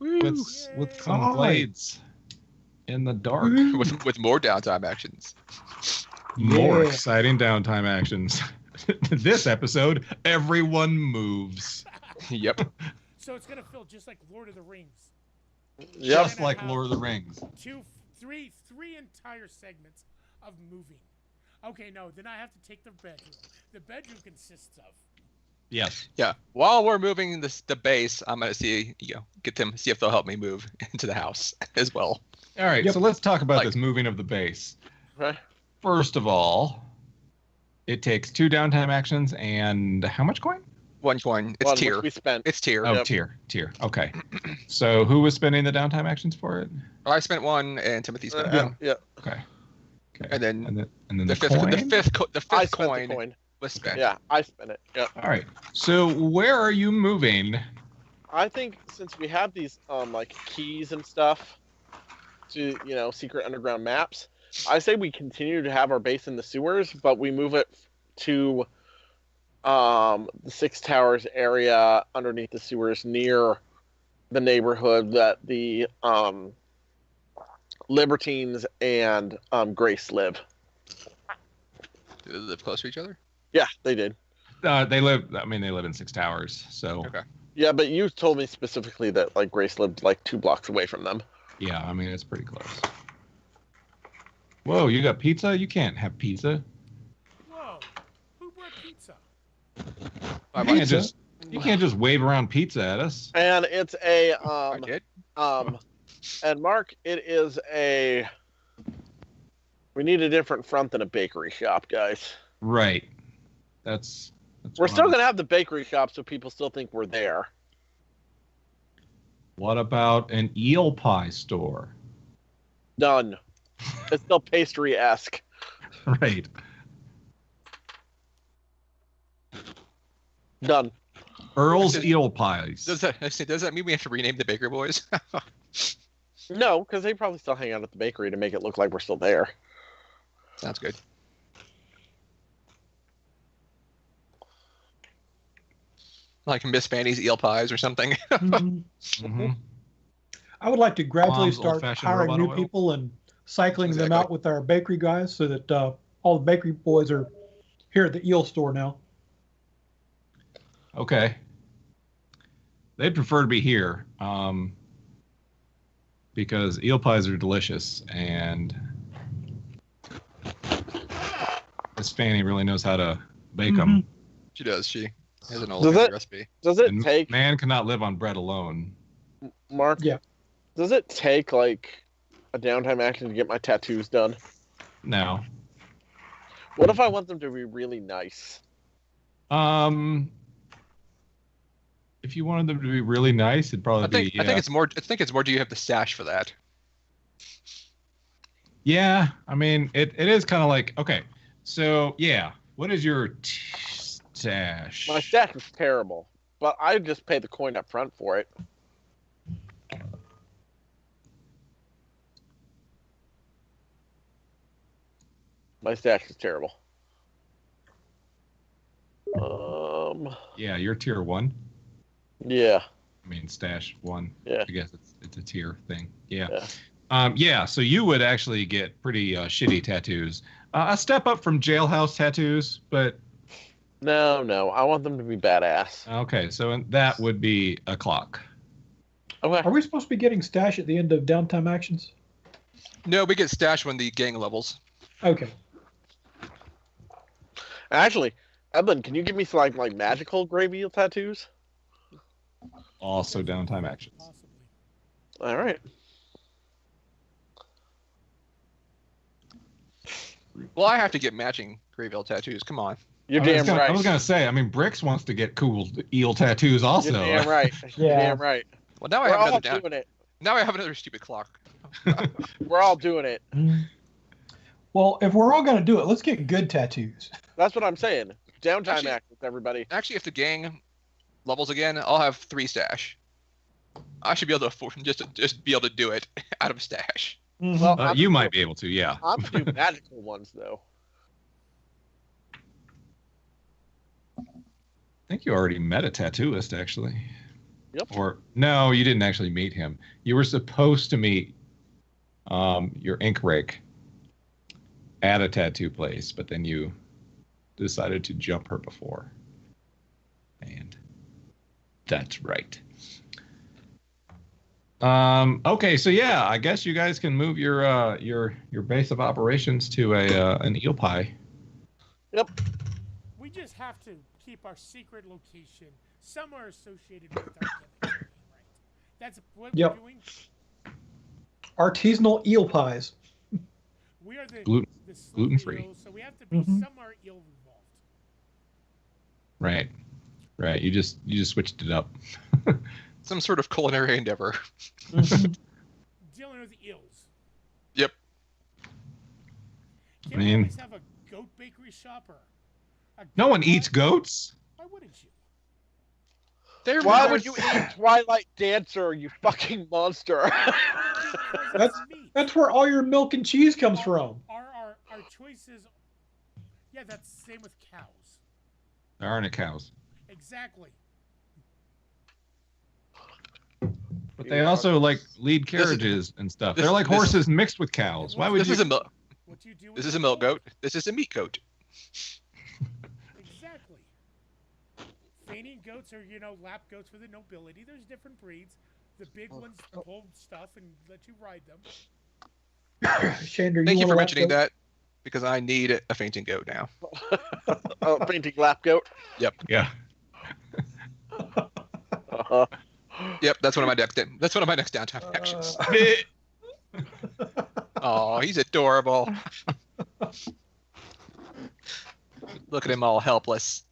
with some blades in the dark. with more downtime actions. More exciting downtime actions. This episode, everyone moves. Yep. So it's gonna feel just like Lord of the Rings. Just like Lord of the Rings. Three entire segments of moving. Okay, no, then I have to take the bedroom. The bedroom consists of. Yes. Yeah. While we're moving the base, I'm gonna see if they'll help me move into the house as well. All right. So let's talk about this moving of the base. Right. First of all, it takes 2 downtime actions and how much coin? 1 coin. It's tier. We spent. It's tier. Oh, tier. Okay. So who was spending the downtime actions for it? I spent 1, and Timothy spent 1. Yeah. Okay. And then the coin? the fifth coin was spent. Yeah, I spent it. Yeah. All right. So where are you moving? I think since we have these like keys and stuff to secret underground maps, I say we continue to have our base in the sewers, but we move it to the 6 Towers area underneath the sewers near the neighborhood that the Libertines and Grace live. Do they live close to each other? Yeah, they did. They live in 6 Towers, so. Okay. Yeah, but you told me specifically that like Grace lived like 2 blocks away from them. Yeah, I mean it's pretty close. Whoa, you got pizza? You can't have pizza. Whoa, who brought pizza? You can't just wave around pizza at us. And it's a I did. And Mark, it is a. We need a different front than a bakery shop, guys. Right. That's we're still gonna have the bakery shop, so people still think we're there. What about an eel pie store? Done. It's still pastry-esque. Right. Done. Earl's Eel Pies. Does that mean we have to rename the Bakery Boys? No, because they probably still hang out at the bakery to make it look like we're still there. Sounds good. Like Miss Fanny's Eel Pies or something. Mm-hmm. I would like to gradually Mom's start old-fashioned hiring robot new oil. people and cycling them Exactly. out with our bakery guys so that all the bakery boys are here at the eel store now. Okay. They'd prefer to be here because eel pies are delicious, and Miss Fanny really knows how to bake them. She does. She has an old recipe. Does it And take man cannot live on bread alone. Mark? Yeah. Does it take like a downtime action to get my tattoos done? No. What if I want them to be really nice? If you wanted them to be really nice, it'd probably be. I think it's more. Do you have the stash for that? Yeah, I mean, it is kind of like, okay, so yeah, what is your stash? My stash is terrible, but I just pay the coin up front for it. My stash is terrible. Yeah, you're tier 1. Yeah. I mean, stash 1. Yeah. I guess it's a tier thing. Yeah. Yeah. So you would actually get pretty shitty tattoos. A step up from jailhouse tattoos, but No. I want them to be badass. okay. So that would be a clock. Okay. Are we supposed to be getting stash at the end of downtime actions? No, we get stash when the gang levels. Okay. Actually, Evan, can you give me some like magical grave eel tattoos? Also downtime actions. Possibly. All right. Well, I have to get matching Greyville tattoos. Come on. You're I damn right. was gonna say. I mean, Bricks wants to get cool eel tattoos also. You're damn right. You're Yeah. damn right. Well, now I We're have all another doing it. Now I have another stupid clock. We're all doing it. Well, if we're all going to do it, let's get good tattoos. That's what I'm saying. Downtime Actually- actions, everybody. Actually, if the gang levels again, I'll have 3 stash. I should be able to just be able to do it out of stash. Well, You might be able to, yeah. I'm gonna do magical ones though. I think you already met a tattooist, actually. Yep. Or no, you didn't actually meet him. You were supposed to meet your ink rake at a tattoo place, but then you decided to jump her before. And that's right. Okay, so yeah, I guess you guys can move your base of operations to an eel pie. Yep. We just have to keep our secret location somewhere associated with our gimmick, right? That's what Yep. we're doing. Artisanal eel pies. We are the Gluten-free. eels, so we have to be Mhm. somewhere eel involved. Right. Right. You just switched it up. Some sort of culinary endeavor. Mhm. Dealing with eels. Yep. Can't I we mean- always have a goat bakery shop or a No goat one pie? eats goats. Why wouldn't you? There Why we would you eat Twilight Dancer, you fucking monster? Because That's- it's meat. That's where all your milk and cheese comes from. Our choices. Yeah, that's the same with cows. There aren't cows. Exactly. But they also like lead carriages and stuff. They're like horses mixed with cows. Why would This you? is a milk. What you do? This is a milk goat. This is a meat goat. Exactly. Fainting goats are, lap goats for the nobility. There's different breeds. The big ones pull stuff and let you ride them. Shander, Thank you for wanna mentioning lap that, because I need a fainting goat now. Oh, painting lap goat. Yeah. Uh-huh. Yep, that's one of my next downtime actions. Oh, he's adorable. Look at him all helpless.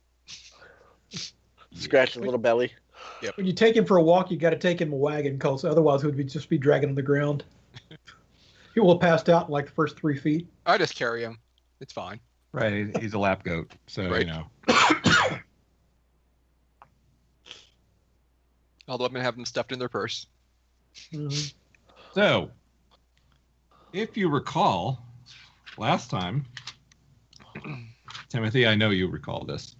Scratch his little belly. When you take him for a walk, you got to take him in a wagon, because otherwise he would just be dragging on the ground. He will have passed out in like the first 3 feet. I just carry him. It's fine. Right. He's a lap goat, so Right. Although I'm gonna have them stuffed in their purse. Mhm. So, if you recall, last time, Timothy, I know you recall this.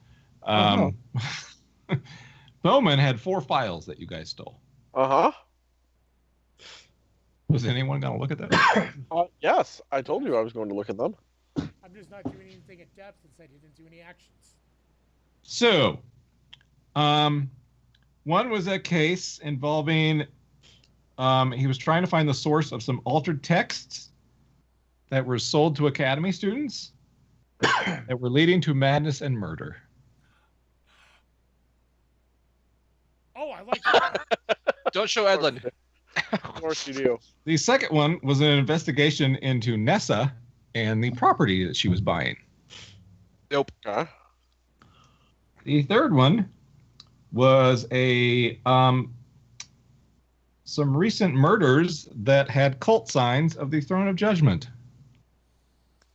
Bowman had 4 files that you guys stole. Uh-huh. Was anyone going to look at that? Yes, I told you I was going to look at them. I'm just not doing anything at depth since I didn't do any actions. So, one was a case involving he was trying to find the source of some altered texts that were sold to Academy students that were leading to madness and murder. Oh, I like that. Don't show Edlin. Of course you do. The second one was an investigation into Nessa and the property that she was buying. Nope. Huh? The third one was some recent murders that had cult signs of the Throne of Judgment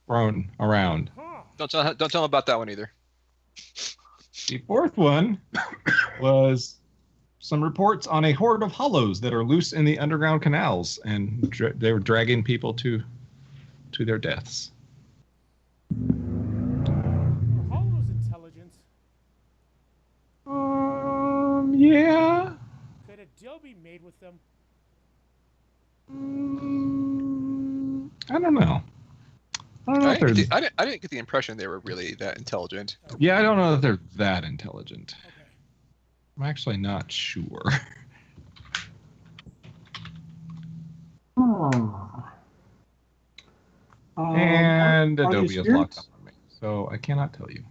thrown around. Huh. Don't tell him about that one either. The fourth one was some reports on a horde of hollows that are loose in the underground canals, and they were dragging people to their deaths. Are hollows intelligent? Yeah. Could a deal be made with them? I don't know. I don't know if they're. I didn't get the impression they were really that intelligent. Yeah, I don't know if they're that intelligent. Okay. I'm actually not sure. And are Adobe these is locked spirits? up on me, so I cannot tell you.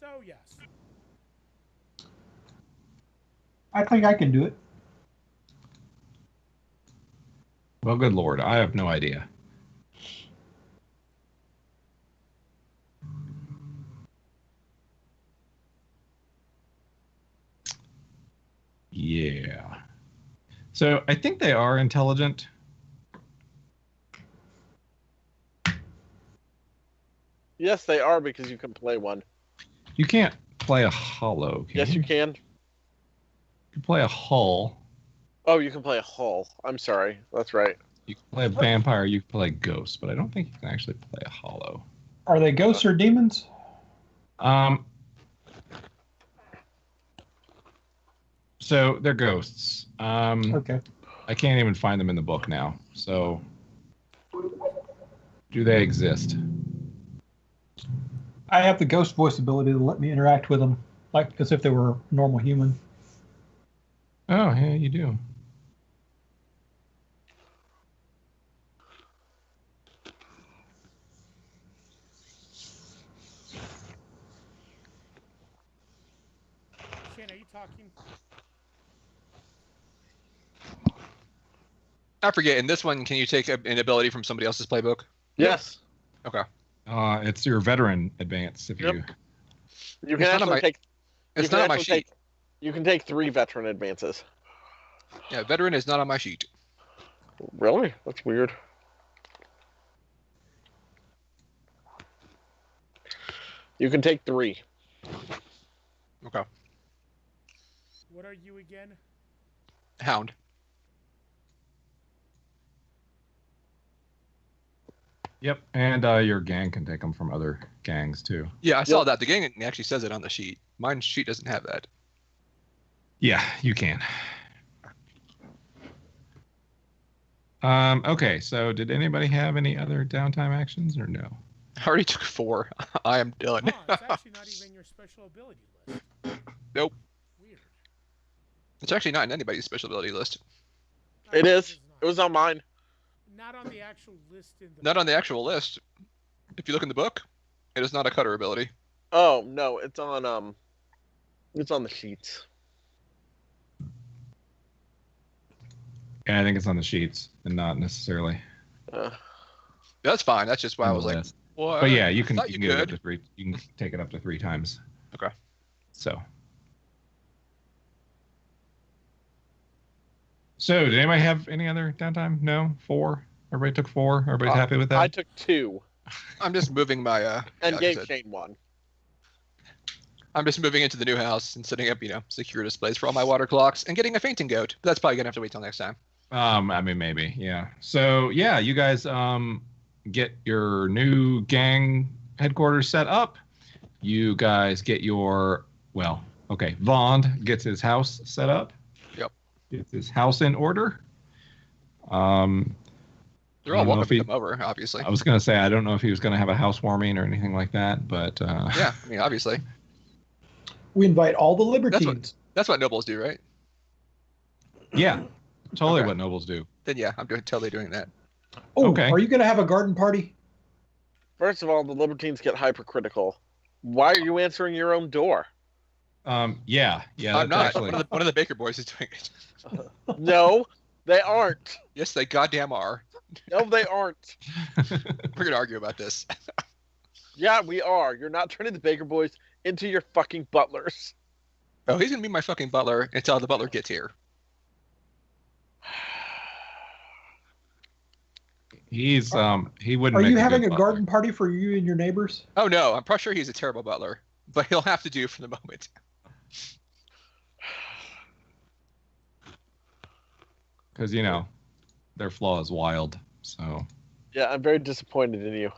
So, yes. I think I can do it. Well, good Lord, I have no idea. Yeah. So I think they are intelligent. Yes, they are because you can play one. You can't play a hollow, can Yes, you can. You can play a hull. Oh, you can play a hull. I'm sorry. That's right. You can play a vampire. You can play a ghost, but I don't think you can actually play a hollow. Are they ghosts or demons? So they're ghosts. Okay. I can't even find them in the book now. So, do they exist? I have the ghost voice ability to let me interact with them, like as if they were a normal human. Oh, yeah, you do. Shane, are you talking? I forget. In this one, can you take an ability from somebody else's playbook? Yes. Okay. It's your veteran advance if Yep. you. You can It's not on actually my- take. It's not on my sheet. You can take 3 veteran advances. Yeah, veteran is not on my sheet. Really? That's weird. You can take 3. Okay. What are you again? Hound. Yep, and your gang can take them from other gangs too. Yeah, I saw that. The gang actually says it on the sheet. Mine sheet doesn't have that. Yeah, you can. Okay, so did anybody have any other downtime actions or no? I already took 4. I am done. Huh, it's actually not even your special ability list. Nope. Weird. It's actually not in anybody's special ability list. It No, is. It was on mine. not on the actual list in the Not on the actual list. If you look in the book, it is not a cutter ability. Oh no, it's on the sheets. Yeah, I think it's on the sheets and not necessarily. That's fine. That's just why I on was the like, list. what? But yeah, you can, thought you you can get it up could. to 3. You can take it up to 3 times. Okay. So did anybody have any other downtime? No? 4? Everybody took 4? Everybody's happy with that? I took 2 I'm just moving my and like I gave said, Shane 1. I'm just moving into the new house and setting up, secure displays for all my water clocks and getting a fainting goat. But that's probably gonna have to wait till next time. I mean, maybe, yeah. So yeah, you guys get your new gang headquarters set up. You guys get your Vaughn gets his house set up. Yep. Gets his house in order. They're I all don't know welcome if to he- come over, obviously. I was gonna say I don't know if he was gonna have a housewarming or anything like that, but Yeah, I mean, obviously. We invite all the libertines. That's what nobles do, right? yeah, totally Okay. what nobles do. Then yeah, I'm totally doing that. Oh, Okay. are you going to have a garden party? First of all, the Libertines get hypercritical. Why are you answering your own door? Yeah, I'm that's not. actually One of the Baker boys is doing it. No, they aren't. Yes, they goddamn are. No, they aren't. We're gonna argue about this. Yeah, we are. You're not turning the Baker boys into your fucking butlers. Oh, he's gonna be my fucking butler until the butler gets here. He's he wouldn't. Are make you a having good a butler. garden party for you and your neighbors? Oh no, I'm pretty sure he's a terrible butler, but he'll have to do for the moment. Because their flaw is wild. So Yeah, I'm very disappointed in you.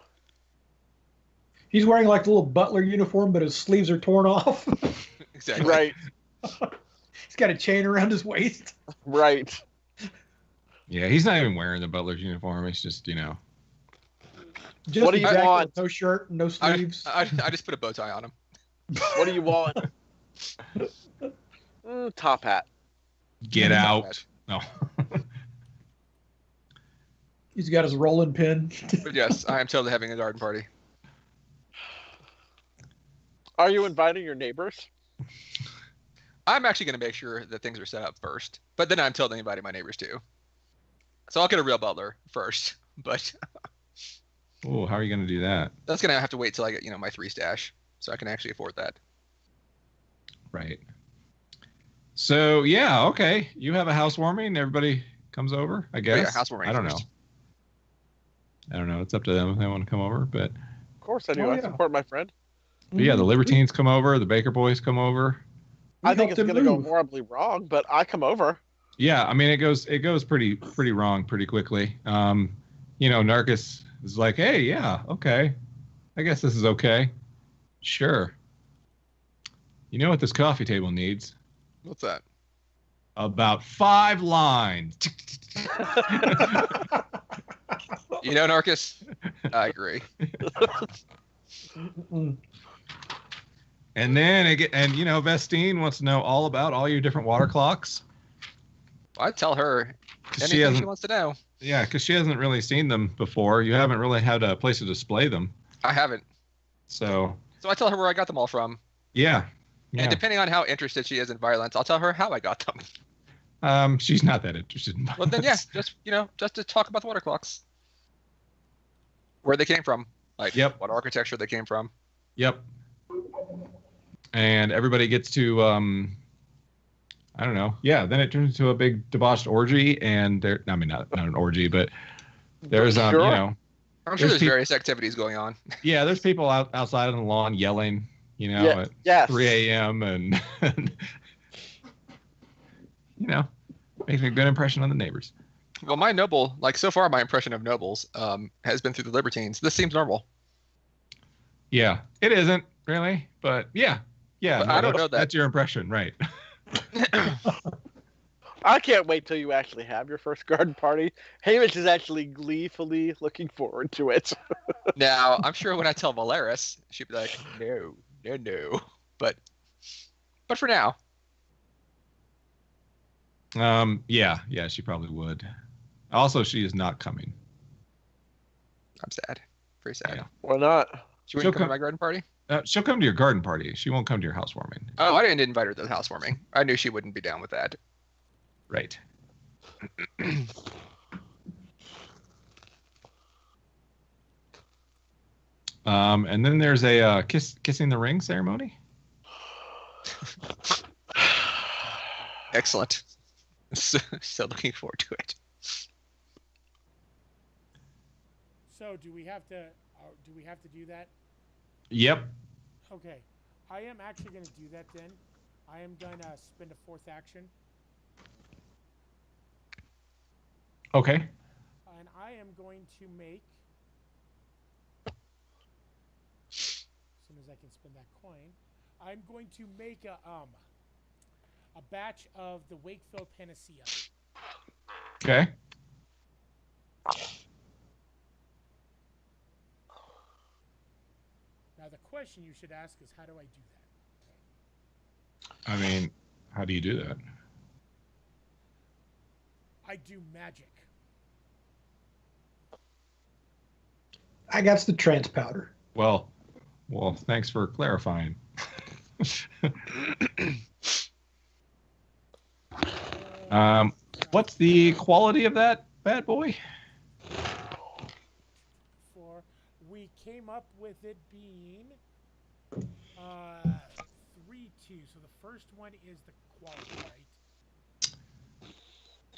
He's wearing like the little butler uniform, but his sleeves are torn off. Exactly. Right, He's got a chain around his waist. right. yeah, he's not even wearing the butler's uniform. He's just Just What do the you jacket want? with no shirt, no sleeves. I just put a bow tie on him. What do you want? Top hat. get out. No. He's got his rolling pin. But yes, I am totally having a garden party. Are you inviting your neighbors? I'm actually going to make sure that things are set up first, but then I'm totally inviting my neighbors too. So I'll get a real butler first, but Oh, how are you going to do that? that's going to have to wait till I get, my 3 stash, so I can actually afford that. Right. So yeah, okay. You have a housewarming. Everybody comes over, I guess. Yeah, housewarming I don't first. know. I don't know. It's up to them if they want to come over, but Of course I do. Oh, I yeah. support my friend. yeah, the Mhm. Libertines come over. The Baker boys come over. We I think helped it's him going to go move. horribly wrong, but I come over. Yeah, I mean it goes pretty wrong pretty quickly. Narcus is like, hey, yeah, okay, I guess this is okay. Sure. You know what this coffee table needs? What's that? About 5 lines. You know, Narcus? I agree. Mm. And then Vestine wants to know all about all your different water clocks. I'd tell her 'Cause anything she wants to know. Yeah, because she hasn't really seen them before. You haven't really had a place to display them. I haven't. So So I tell her where I got them all from. yeah. And depending on how interested she is in violence, I'll tell her how I got them. She's not that interested in Well, then, yeah, violence. just to talk about the water clocks. Where they came from. Like, Yep. what architecture they came from. Yep. And everybody gets to I don't know. Yeah, then it turns into a big debauched orgy, and not an orgy, but there's Sure. I'm sure There's there's peop- various activities going on. yeah, there's people outside on the lawn yelling, Yeah, at yes. 3 a.m. and making a good impression on the neighbors. Well, my noble, so far, my impression of nobles has been through the Libertines. This seems normal. Yeah, it isn't really, but yeah. But I don't know that. That's your impression, right? I can't wait till you actually have your first garden party. Hamish is actually gleefully looking forward to it. Now, I'm sure when I tell Valeris, she'd be like, no. But for now. Yeah, she probably would. Also, she is not coming. I'm sad. Very sad. Yeah. Why not? She wouldn't She'll come to come- my garden party? She'll come to your garden party. She won't come to your housewarming. Oh, I didn't invite her to the housewarming. I knew she wouldn't be down with that. Right. And then there's a kissing the ring ceremony. Excellent. So looking forward to it. So do we have to do that? Yep. Okay. I am actually going to do that then. I am going to spend a 4th action, Okay. and I am going to make, as soon as I can spend that coin, I'm going to make a batch of the Wakefield Panacea. Okay. Now the question you should ask is, how do I do that? I mean, how do you do that? I do magic. I got the trance powder. Well, thanks for clarifying. What's the quality of that bad boy? We came up with it being 3-2. So the first one is the quality,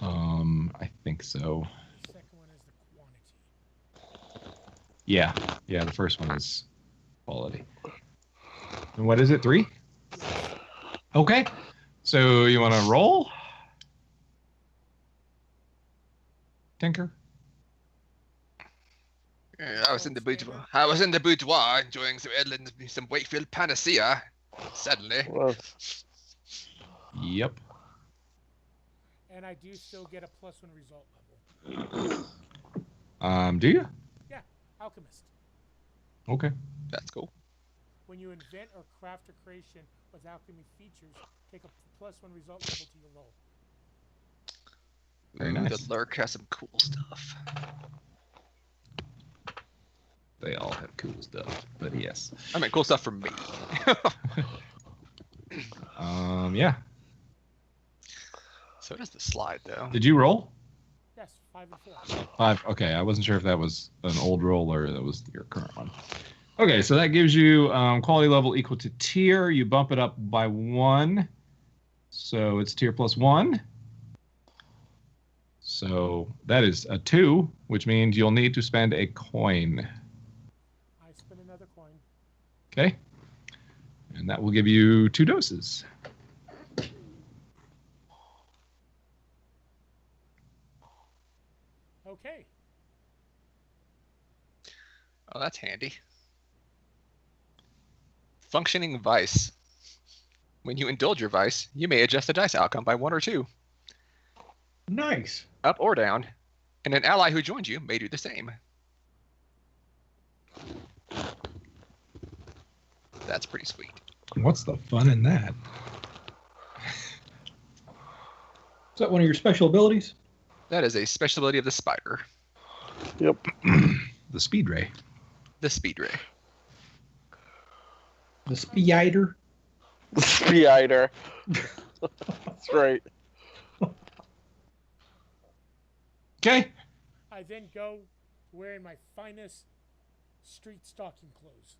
right? I think so. The second one is the quantity. Yeah, the first one is quality. And what is it? 3? Okay. So you want to roll? Tinker? I was in the boudoir enjoying some Wakefield Panacea. Suddenly. Well, Yep. And I do still get a +1 result level. Do you? Yeah, Alchemist. Okay. That's cool. When you invent or craft a creation with alchemy features, take a +1 result level to your roll. Very Ooh, nice. The Lurk has some cool stuff. They all have cool stuff, but yes. I mean, cool stuff for me. Yeah. So does the slide, though. Did you roll? Yes, 5 and 4. 5. Okay, I wasn't sure if that was an old roll or that was your current one. Okay, so that gives you quality level equal to tier. You bump it up by 1. So it's tier +1. So that is a 2, which means you'll need to spend a coin. I spin another coin. Okay. And that will give you 2 doses. Okay. Oh, that's handy. Functioning vice. When you indulge your vice, you may adjust the dice outcome by 1 or 2, Nice. up or down, and an ally who joins you may do the same. That's pretty sweet. What's the fun in that? Is that one of your special abilities? That is a special ability of the spider, Yep. The speed ray. the speed ray. The Spider? Speeder. That's right. Okay. I then go wearing my finest street stalking clothes.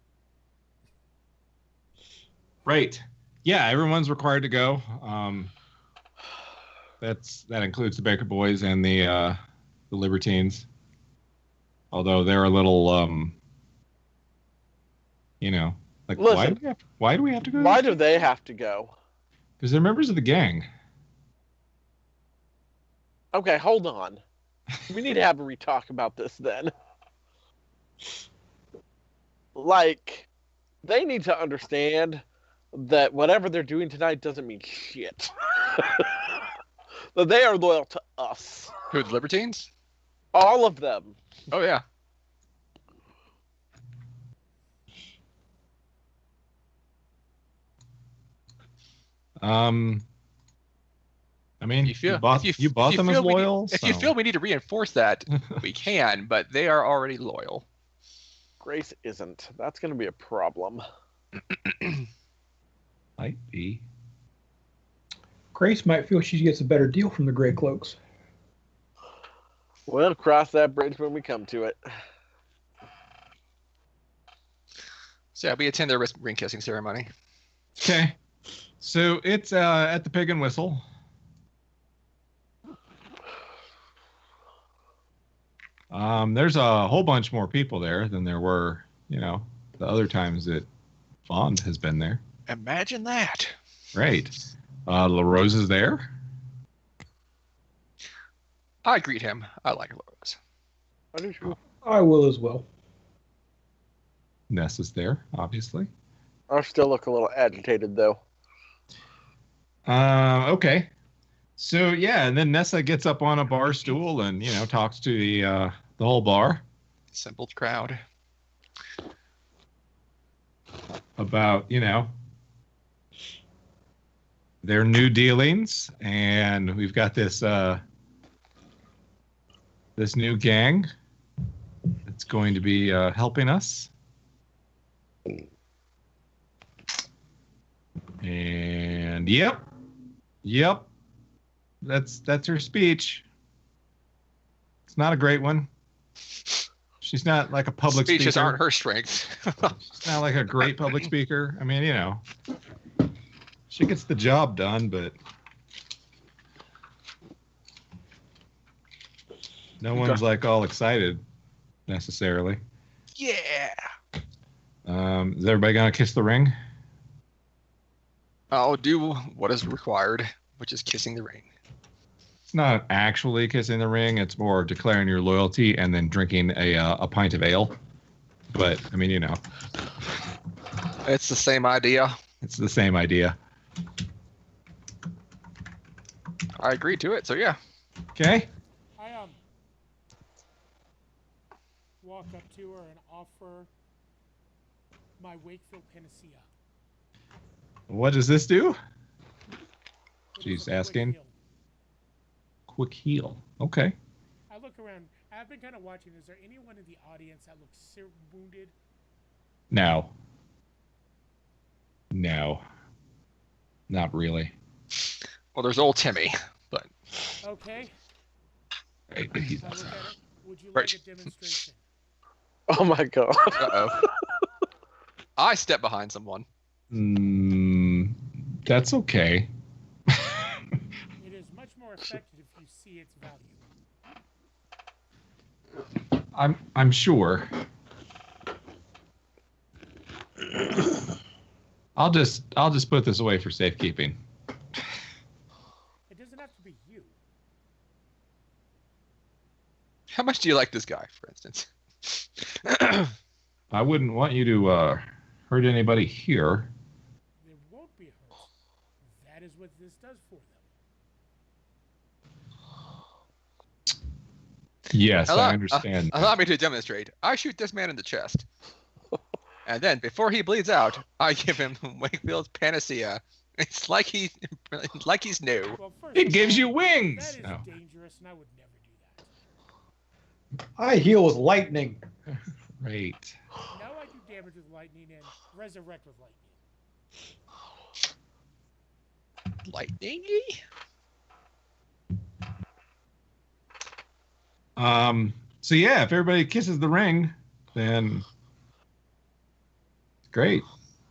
Right. Yeah, everyone's required to go. That includes the Baker Boys and the Libertines. Although they're a little, like Listen. why do we have to go? Why do they have to go? Because they're members of the gang. Okay, hold on. We need to have a retalk about this then. Like, they need to understand that whatever they're doing tonight doesn't mean shit. That they are loyal to us. Who, the Libertines? All of them. Oh, yeah. I mean, You feel, you bought if you them as feel we need- loyal. If you so- feel we need to reinforce that, we can, but they are already loyal. Grace isn't. That's going to be a problem. might be. Grace might feel she gets a better deal from the Grey Cloaks. We'll cross that bridge when we come to it. So yeah, we attend their ring kissing ceremony. Okay. So it's at the Pig and Whistle. There's a whole bunch more people there than there were, the other times that Bond has been there. Imagine that. Right. LaRose is there. I greet him. I like Lois. I do too. I will as well. Ness is there, obviously. I still look a little agitated though. Okay. So yeah, and then Nessa gets up on a bar stool and talks to the whole bar Assembled crowd. about their new dealings, and we've got this this new gang that's going to be helping us. And yep, that's her speech. It's not a great one. She's not like a public Speeches speaker. aren't her strength. She's not like a great public speaker. I mean, she gets the job done, but no one's like all excited necessarily. Yeah. Is everybody gonna kiss the ring? I'll do what is required, which is kissing the ring. It's not actually kissing the ring. It's more declaring your loyalty and then drinking a pint of ale. But I mean, It's the same idea. it's the same idea. I agreed to it, so yeah. Okay. I walk up to her and offer my Wakefield Panacea. What does this do? It She's is a quick asking. heal. Quick heal. Okay. I look around. I've been kind of watching. Is there anyone in the audience that looks wounded? No. No. Not really. Well, there's old Timmy, but Okay. Right, but he's I look outside. at it. Would you Right. like a demonstration? Oh my god. uh-oh. I step behind someone. That's okay. unaffected if you see its value. I'm sure. I'll just put this away for safekeeping. It doesn't have to be you. How much do you like this guy, for instance? I wouldn't want you to hurt anybody here. There won't be hurt. That is what this does for them. Yes, I understand. Allow me to demonstrate. I shoot this man in the chest. And then, before he bleeds out, I give him Wakefield's panacea. It's like he's new. Well, first It of gives all, you wings. That is No. dangerous, and I would never do that. I heal with lightning. Great. Now I do damage with lightning and resurrect with lightning. Lightningy? So yeah, if everybody kisses the ring, then it's great.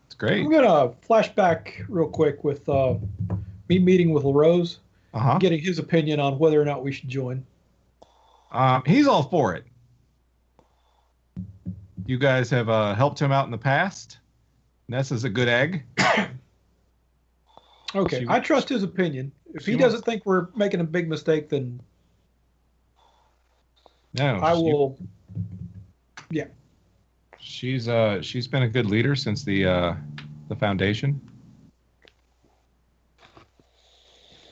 It's great. I'm gonna flashback real quick with me meeting with LaRose, Uh-huh. getting his opinion on whether or not we should join. He's all for it. You guys have helped him out in the past. Nessa's a good egg. Okay, She- I trust his opinion. If she he doesn't think we're making a big mistake, then No, I will. She's been a good leader since the foundation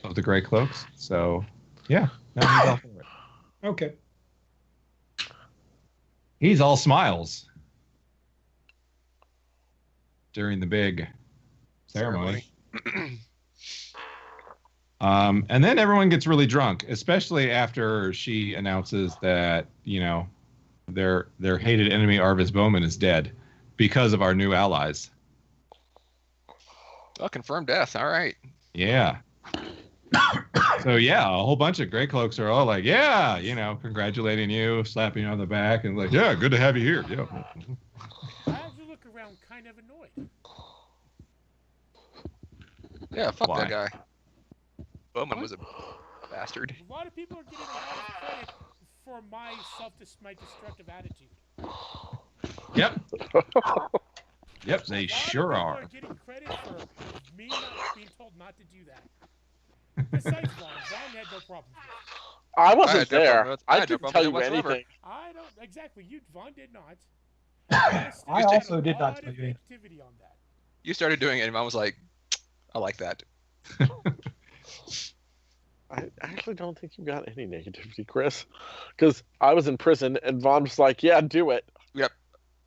of the Gray Cloaks. So yeah, no, he's all for it. Okay. He's all smiles during the big ceremony. And then everyone gets really drunk, especially after she announces that, their hated enemy Arvis Bowman is dead because of our new allies. Oh, confirmed death. All right. Yeah. So yeah, a whole bunch of Grey Cloaks are all like, yeah, congratulating you, slapping you on the back, and like, yeah, good to have you here. Yeah. I actually look around kind of annoyed. Yeah, fuck Why? that guy. Bowman was a bastard. A lot of people are getting a lot of credit for my my destructive attitude. Yep. Yep, they A lot sure of people are. are getting credit for me not being told not to do that. Besides Vaughn had no problem with it. I wasn't had no there. problem with- I I had no couldn't problem tell with you it whatsoever. anything. I don't exactly. Vaughn did not. I also did not tell tell you. Activity on that. You started doing it, and I was like, I like that. I actually don't think you got any negativity, Chris, because I was in prison and Vaughn was like, "Yeah, do it."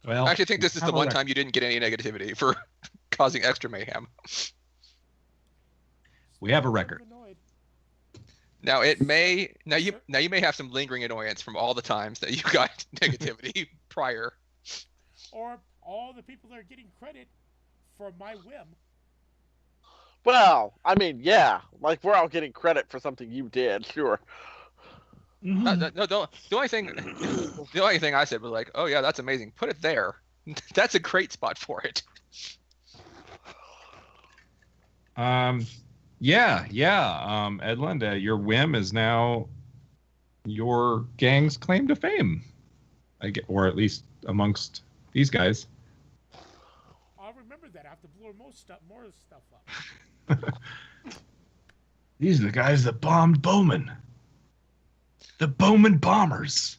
Well, I actually think this is have the a one record. time you didn't get any negativity for causing extra mayhem. We have a record. Annoyed. Now you may have some lingering annoyance from all the times that you got negativity prior. Or all the people that are getting credit for my whim. Well, I mean, yeah, like we're all getting credit for something you did, sure. No, the only thing I said was like, oh yeah, that's amazing. Put it there. That's a great spot for it. Yeah. Edlund, your whim is now your gang's claim to fame. Or at least amongst these guys. I'll remember that. I have to blow more stuff up. These are the guys that bombed Bowman. The Bowman Bombers.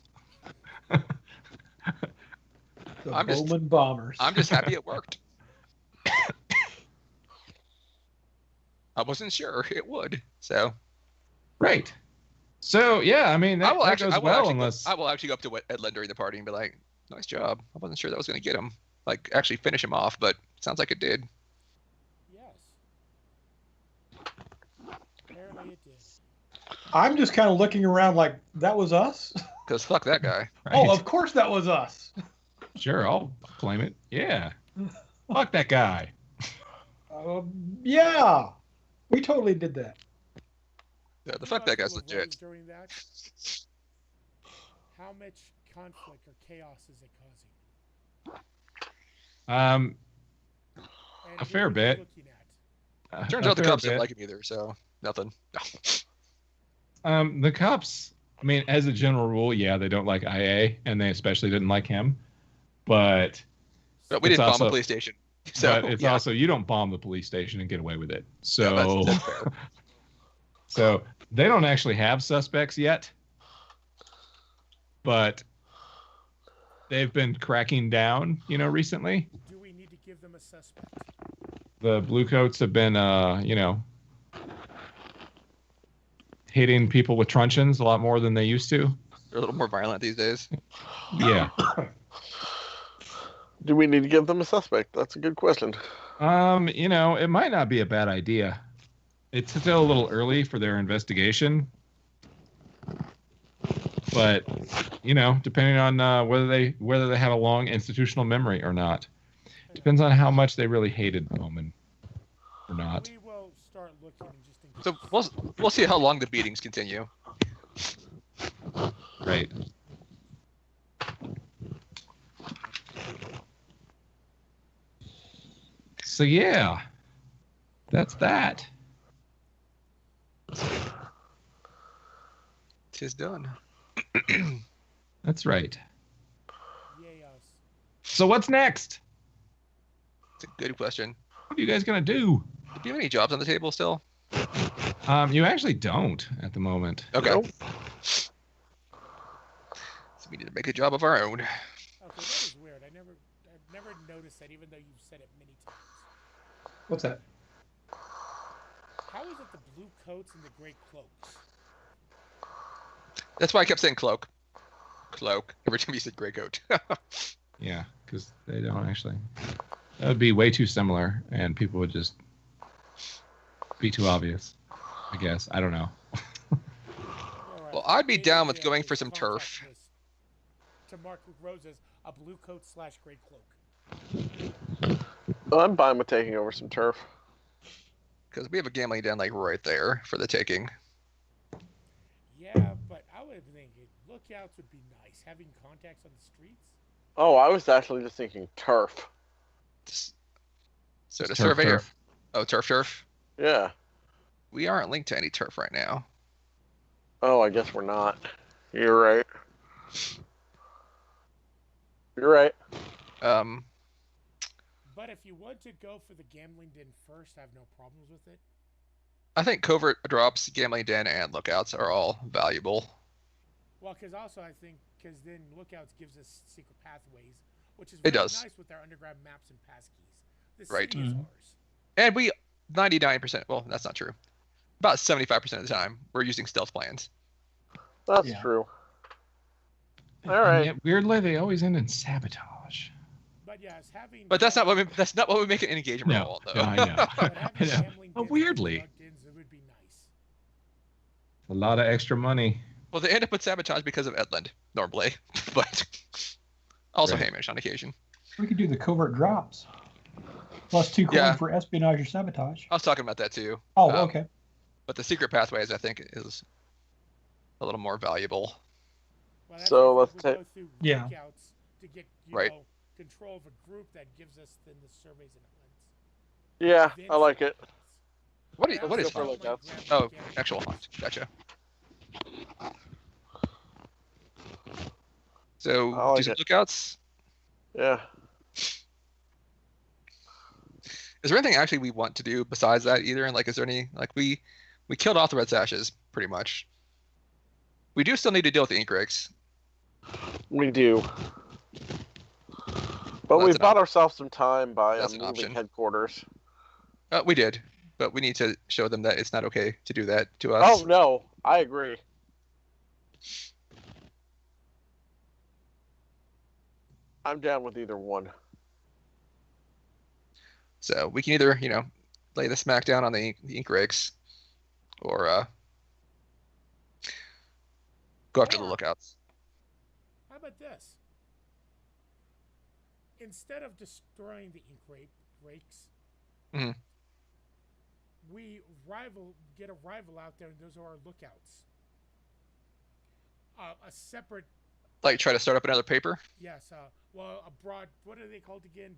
The I'm just- Bowman Bombers. I'm just happy it worked. I wasn't sure it would, so Right. So yeah, I mean that, that goes well unless I will actually go up to Edlund during the party and be like, "Nice job. I wasn't sure that was going to get him. Like, actually finish him off, but it sounds like it did." Yes. Apparently it did. I'm just kind of looking around like, that was us? Because fuck that guy. right? Oh, of course that was us. Sure, I'll claim it. Yeah. Fuck that guy. Yeah. We totally did that. Yeah, the You fuck know, that guy's what legit. was During that, how much conflict or chaos is it causing? And A who fair are you bit. looking at? Turns A out the fair cops bit. didn't like him either, so nothing. The cops, I mean, as a general rule, yeah, they don't like IA, and they especially didn't like him. But we it's didn't bomb a also- police station. So, but it's yeah. also, you don't bomb the police station and get away with it. No, So, that's fair. so they don't actually have suspects yet, but they've been cracking down, recently. Do we need to give them a suspect? The Bluecoats have been, hitting people with truncheons a lot more than they used to. They're a little more violent these days. Yeah. Do we need to give them a suspect? That's a good question. It might not be a bad idea. It's still a little early for their investigation. But, depending on whether they have a long institutional memory or not. Depends on how much they really hated Bowman or not. We will start looking and just in case. So we'll see how long the beatings continue. Right. So yeah, that's that. Tis done. That's right. Yay us. So what's next? It's a good question. What are you guys gonna do? Do you have any jobs on the table still? You actually don't at the moment. Okay. Nope. So we need to make a job of our own. Okay, that is weird. I've never noticed that, even though you've said it many times. What's that? How is it the blue coats and the gray cloaks? That's why I kept saying cloak. Cloak. Every time you said gray coat. Yeah, because they don't actually. That would be way too similar, and people would just be too obvious. I guess. I don't know. Alright, Well, I'd be maybe down with they going have for to some contact turf. this to Mark Rose as a blue coat / gray cloak. Oh, I'm fine with taking over some turf. Because we have a gambling den like right there for the taking. Yeah, but I would think lookouts would be nice. Having contacts on the streets. Oh, I was actually just thinking turf. So to Turf, survey your... turf. Oh, turf. Yeah. We aren't linked to any turf right now. Oh, I guess we're not. You're right. You're right. But if you want to go for the gambling den first, I have no problems with it. I think covert drops, gambling den, and lookouts are all valuable. Well, because also I think because then lookouts gives us secret pathways, which is It very does. nice with our underground maps and passkeys. The Right. city is Mhm. ours. And we 99%, well, that's not true. About 75% of the time, we're using stealth plans. That's Yeah. true. All And right. yet, weirdly, they always end in sabotage. But yes, having But that's not what we make an engagement No, roll, though. no, I know. but having I know. gambling But dens weirdly, and drug dens, it would be nice. a lot of extra money. Well, they end up with sabotage because of Edland, normally. But also Right. Hamish on occasion. We could do the covert drops. Plus 2 coin Yeah. for espionage or sabotage. I was talking about that too. Oh, Um, okay. But the secret pathways, I think, is a little more valuable. Well, that's So if let's we take- go through Yeah. lookouts to get Right. Control of a group that gives us then the surveys and hunts. Yeah, Then I like it. What I is also hunt? for don't lookouts. mind Oh, grabbing gambling actual dens. hunt. Gotcha. So, I like do some it. lookouts. Yeah. Is there anything actually we want to do besides that either? Like, is there any, like, we killed off the red sashes pretty much. We do still need to deal with the ink rakes. We do. But That's we've an bought ourselves some time by That's an moving option. headquarters. We did, but we need to show them that it's not okay to do that to us. Oh, no. I agree. I'm down with either one. So we can either, lay the smack down on the ink rakes, or go after the Or- lookouts. How about this? Instead of destroying the ink rakes, Mhm. we get a rival out there, and those are our lookouts. A separate, Like, try to start up another paper. yes, a broad. What are they called again?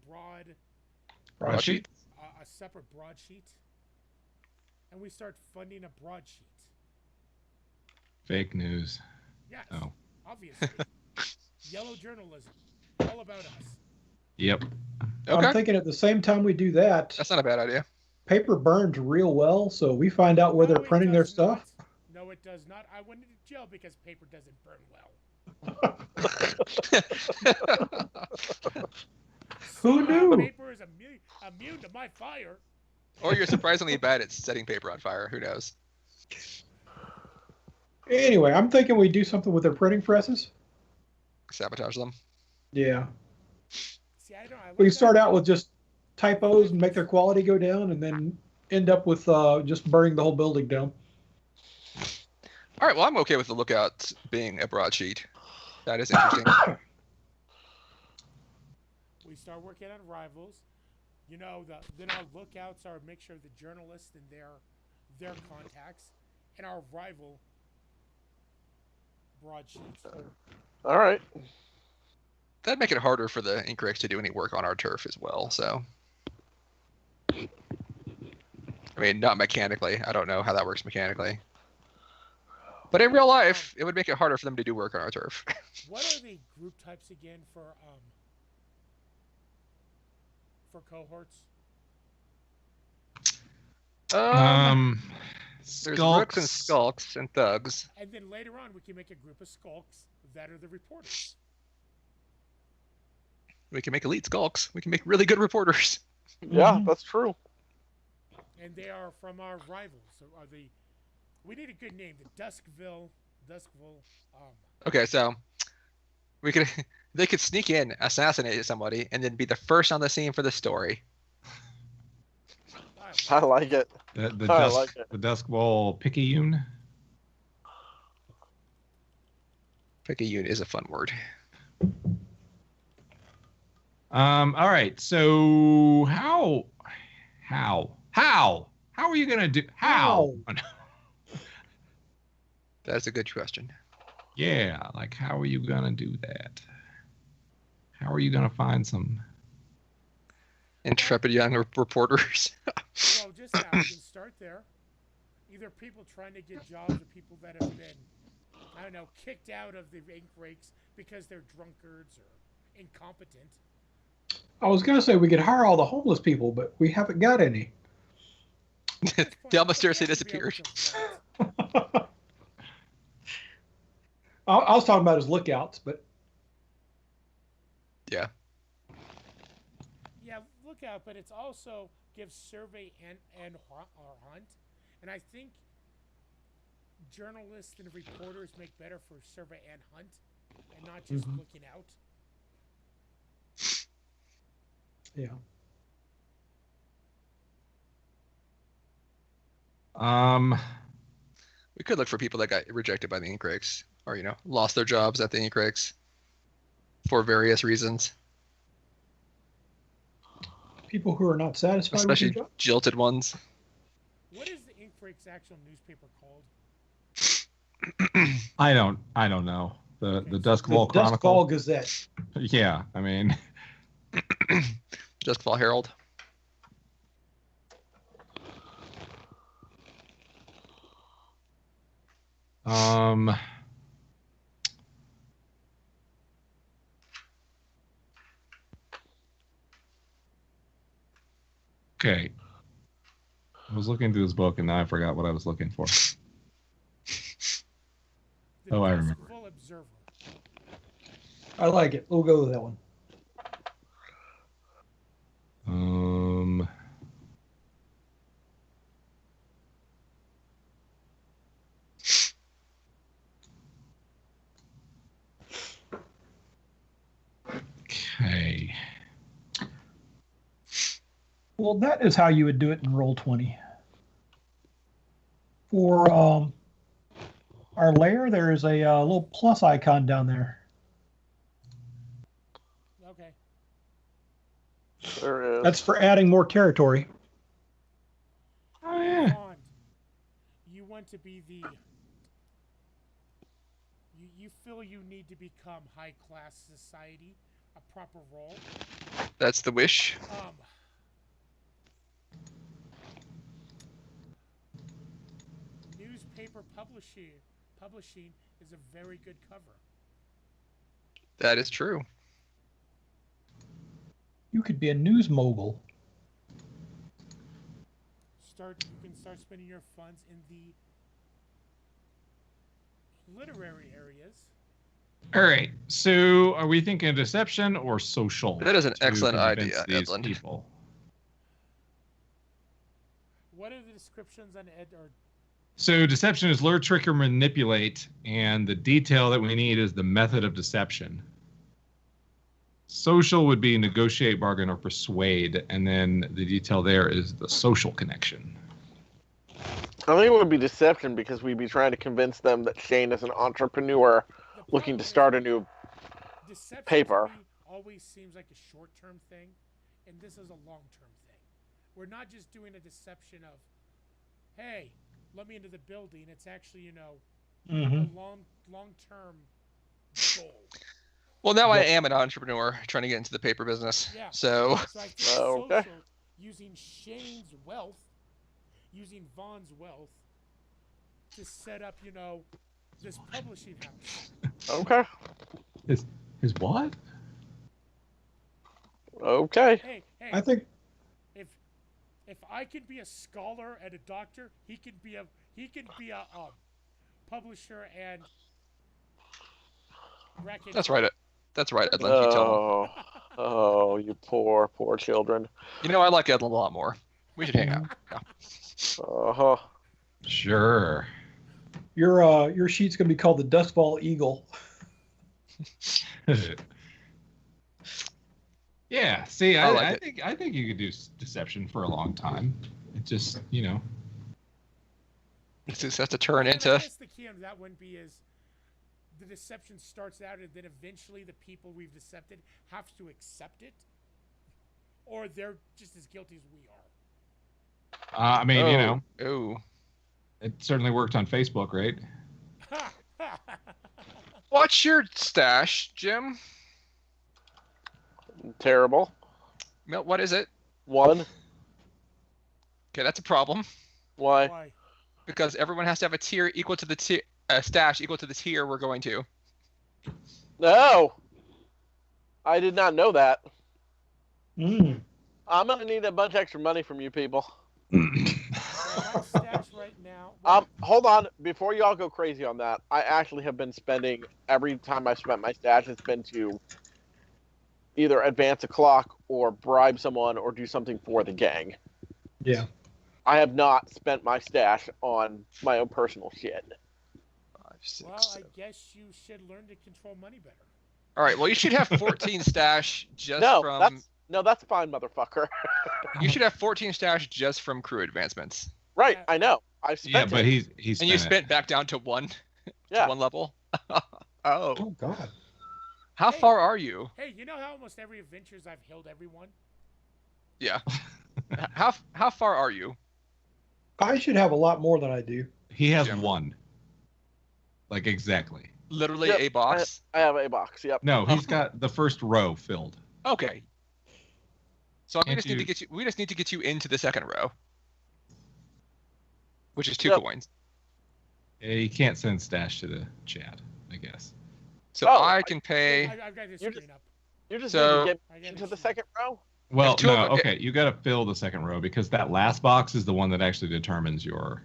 Broadsheet? A separate broadsheet, and we start funding a broadsheet. Fake news. Yes, Oh. obviously. Yellow journalism, all about us. Yep. Okay, I'm thinking at the same time we do that, that's not a bad idea. paper burns real well, so we find out where No, they're it printing their does stuff. not. No, it does not. I went into jail because paper doesn't burn well. Who Somehow knew? paper is immune to my fire. Or you're surprisingly bad at setting paper on fire. Who knows? Anyway, I'm thinking we do something with their printing presses. Sabotage them. Yeah. See, I don't. I like We that start out idea. with just typos and make their quality go down, and then end up with just burning the whole building down. All right. Well, I'm okay with the lookout being a broadsheet. That is interesting. We start working on rivals. You know, then our lookouts are a mixture of the journalists and their contacts, and our rival broadsheets. All right. That'd make it harder for the Incorrects to do any work on our turf as well. So, I mean, not mechanically. I don't know how that works mechanically. But in real life, it would make it harder for them to do work on our turf. What are the group types again for cohorts? There's rooks and skulks and thugs. And then later on, we can make a group of skulks that are the reporters. We can make elite skulks. We can make really good reporters. Yeah, that's true. And they are from our rivals. So we need a good name. The Duskville. Okay, so they could sneak in, assassinate somebody, and then be the first on the scene for the story. I like it. The Dusk Bowl Picayune. Picayune is a fun word. All right. So how are you gonna do how? That's a good question. Yeah, like how are you gonna do that? How are you gonna find some intrepid young reporters? Well, just that we can start there. Either people trying to get jobs or people that have been, I don't know, kicked out of the ink rakes because they're drunkards or incompetent. I was going to say we could hire all the homeless people, but we haven't got any. They all mysteriously disappeared. I was talking about his lookouts, but yeah. Yeah, lookout, but it's also gives survey and hunt, and I think journalists and reporters make better for survey and hunt, and not just looking out. Yeah. We could look for people that got rejected by the Incorrects, or lost their jobs at the Incorrects for various reasons. People who are not satisfied especially with their job. Jilted ones. What is the Incorrect's actual newspaper called? I don't know. The Dusk The Bowl Chronicle. Dusk Bowl Gazette. Yeah, I mean Duskfall Herald. Okay. I was looking through this book and now I forgot what I was looking for. The I remember. Duskville Observer. I like it. We'll go with that one. Okay. Well, that is how you would do it in Roll20. For our layer, there is a little plus icon down there. Okay. There is. That's for adding more territory. Oh yeah. Bond. You want to be the. You feel you need to become high class society, a proper role. That's the wish. Newspaper publishing is a very good cover. That is true. You could be a news mogul. You can start spending your funds in the literary areas. All right. So, are we thinking deception or social? That is an to excellent convince idea, these Edlund. people? What are the descriptions on Ed or So, deception is lure, trick, or manipulate, and the detail that we need is the method of deception. Social would be negotiate, bargain, or persuade, and then the detail there is the social connection. I think it would be deception because we'd be trying to convince them that Shane is an entrepreneur the looking problem to is start a new. deception paper. to me always seems like a short-term thing, and this is a long-term thing. We're not just doing a deception of, hey, let me into the building. It's actually, a long-term goal. Well, now I am an entrepreneur trying to get into the paper business. Yeah. So So I think social, Okay. using Shane's wealth, using Vaughn's wealth, to set up, this publishing house. Okay. His what? Okay. Hey, I think if I can be a scholar and a doctor, he can be a publisher and racket. that's right. That's right, Edlund. You tell him. Oh, you poor children. You know, I like Edlund a lot more. We should hang out. Yeah. Uh-huh. Sure. your sheet's gonna be called the Dustfall Eagle. Yeah. See, I like I it. think you could do deception for a long time. It just, This just has to turn And I into. guess the key on that one be is the deception starts out and then eventually the people we've decepted have to accept it, or they're just as guilty as we are. I mean, Oh. it certainly worked on Facebook, right? What's your stash, Jim? Terrible. What is it? 1. Okay, that's a problem Why? Why? because everyone has to have a tier equal to the tier, stash equal to the tier we're going to. No. I did not know that. Mm. I'm gonna need a bunch of extra money from you people. So my stash right now. Hold on. Before y'all go crazy on that, I actually have been spending every time I've spent my stash, it's been to either advance a clock or bribe someone or do something for the gang. Yeah. I have not spent my stash on my own personal shit. 5, 6, Well, I 7. guess you should learn to control money better. All right. Well, you should have 14 stash just No, from. that's fine, motherfucker. You should have 14 stash just from crew advancements, Right, I know. I've spent Yeah, but it. he's and you spent back down to one, Yeah. to one level. Oh. Oh God. How Hey. far are you? Hey, you know how almost every adventures I've healed everyone? Yeah. How far are you? I should have a lot more than I do. He has Jim. 1. Like exactly. Literally Yep, a box. I have a box. Yep. No, he's got the first row filled. Okay. So we Can't just need to you- get you. We just need to get you into the second row, which is 2 Yep. coins. Yeah, you can't send stash to the chat, I guess. So Oh, I can pay. I've got this You're screen up. You just So- need to I get got into this the screen. second row. Well, two no, of 'em- okay, you got to fill the second row because that last box is the one that actually determines your.